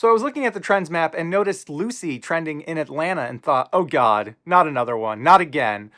So I was looking at the trends map and noticed Lucy trending in Atlanta and thought, oh god, not another one, not again.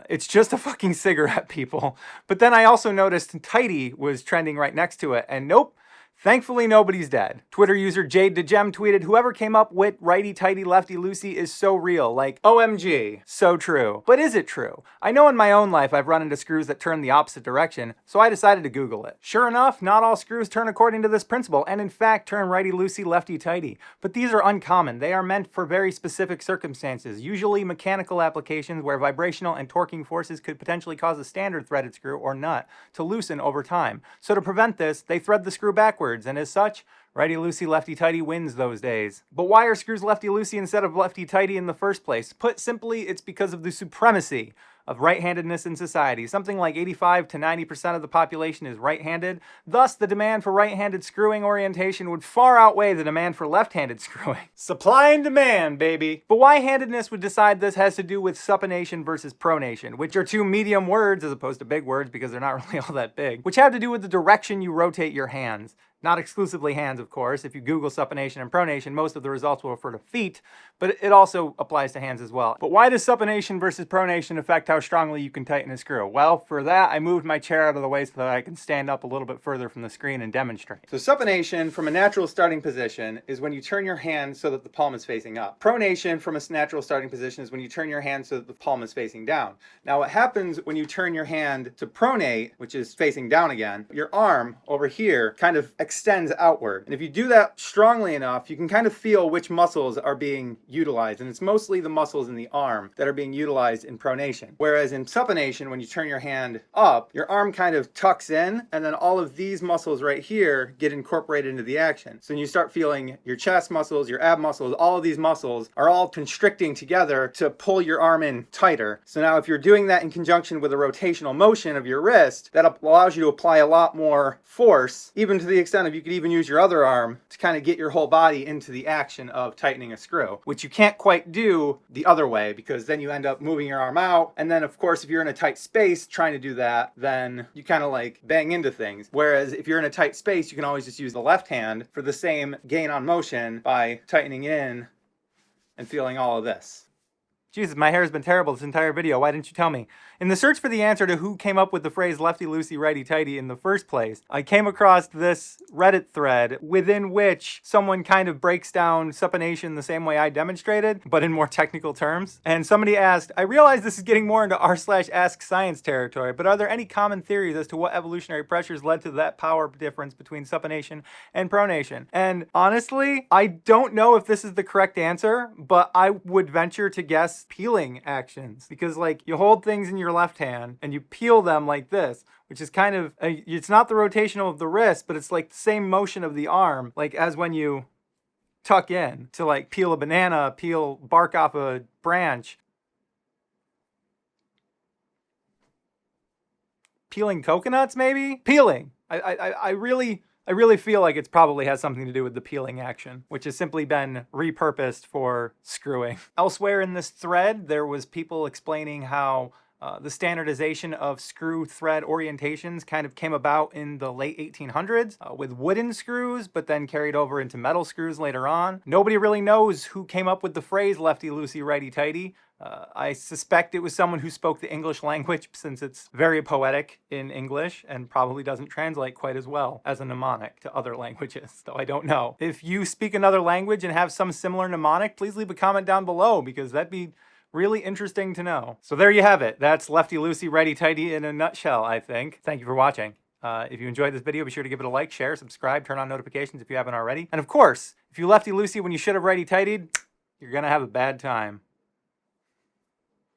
It's just a fucking cigarette, people. But then I also noticed Tighty was trending right next to it, and nope, thankfully nobody's dead. Twitter user Jade DeGem tweeted, whoever came up with righty-tighty, lefty-loosey is so real, like, OMG, so true. But is it true? I know in my own life I've run into screws that turn the opposite direction, so I decided to Google it. Sure enough, not all screws turn according to this principle, and in fact turn righty-loosey, lefty-tighty. But these are uncommon. They are meant for very specific circumstances, usually mechanical applications where vibrational and torquing forces could potentially cause a standard threaded screw or nut to loosen over time. So to prevent this, they thread the screw backwards, and as such, righty-loosey, lefty-tighty wins those days. But why are screws lefty-loosey instead of lefty-tighty in the first place? Put simply, it's because of the supremacy of right-handedness in society. Something like 85 to 90% of the population is right-handed. Thus, the demand for right-handed screwing orientation would far outweigh the demand for left-handed screwing. Supply and demand, baby. But why handedness would decide this has to do with supination versus pronation, which are two medium words as opposed to big words because they're not really all that big, which have to do with the direction you rotate your hands. Not exclusively hands, of course. If you Google supination and pronation, most of the results will refer to feet, but it also applies to hands as well. But why does supination versus pronation affect how strongly you can tighten a screw? Well, for that, I moved my chair out of the way so that I can stand up a little bit further from the screen and demonstrate. So supination from a natural starting position is when you turn your hand so that the palm is facing up. Pronation from a natural starting position is when you turn your hand so that the palm is facing down. Now, what happens when you turn your hand to pronate, which is facing down again, your arm over here kind of extends outward. And if you do that strongly enough, you can kind of feel which muscles are being utilized. And it's mostly the muscles in the arm that are being utilized in pronation. Whereas in supination, when you turn your hand up, your arm kind of tucks in, and then all of these muscles right here get incorporated into the action. So when you start feeling your chest muscles, your ab muscles, all of these muscles are all constricting together to pull your arm in tighter. So now if you're doing that in conjunction with a rotational motion of your wrist, that allows you to apply a lot more force, even to the extent of you could even use your other arm to kind of get your whole body into the action of tightening a screw, which you can't quite do the other way because then you end up moving your arm out. And then of course, if you're in a tight space trying to do that, then you kind of like bang into things. Whereas if you're in a tight space, you can always just use the left hand for the same gain on motion by tightening in and feeling all of this. Jesus, my hair has been terrible this entire video. Why didn't you tell me? In the search for the answer to who came up with the phrase lefty-loosey, righty-tighty in the first place, I came across this Reddit thread within which someone kind of breaks down supination the same way I demonstrated, but in more technical terms. And somebody asked, I realize this is getting more into r/ask science territory, but are there any common theories as to what evolutionary pressures led to that power difference between supination and pronation? And honestly, I don't know if this is the correct answer, but I would venture to guess peeling actions, because like you hold things in your left hand and you peel them like this, which is kind of it's not the rotational of the wrist, but it's like the same motion of the arm, like as when you tuck in to like peel a banana, peel bark off a branch. Peeling coconuts, maybe? Peeling. I really feel like it's probably has something to do with the peeling action, which has simply been repurposed for screwing. Elsewhere in this thread, there was people explaining how the standardization of screw thread orientations kind of came about in the late 1800s with wooden screws, but then carried over into metal screws later on. Nobody really knows who came up with the phrase lefty-loosey, righty-tighty. I suspect it was someone who spoke the English language, since it's very poetic in English and probably doesn't translate quite as well as a mnemonic to other languages, though I don't know. If you speak another language and have some similar mnemonic, please leave a comment down below, because that'd be really interesting to know. So there you have it. That's lefty-loosey, righty-tighty in a nutshell, I think. Thank you for watching. If you enjoyed this video, be sure to give it a like, share, subscribe, turn on notifications if you haven't already. And of course, if you lefty-loosey when you should have righty-tightied, you're gonna have a bad time.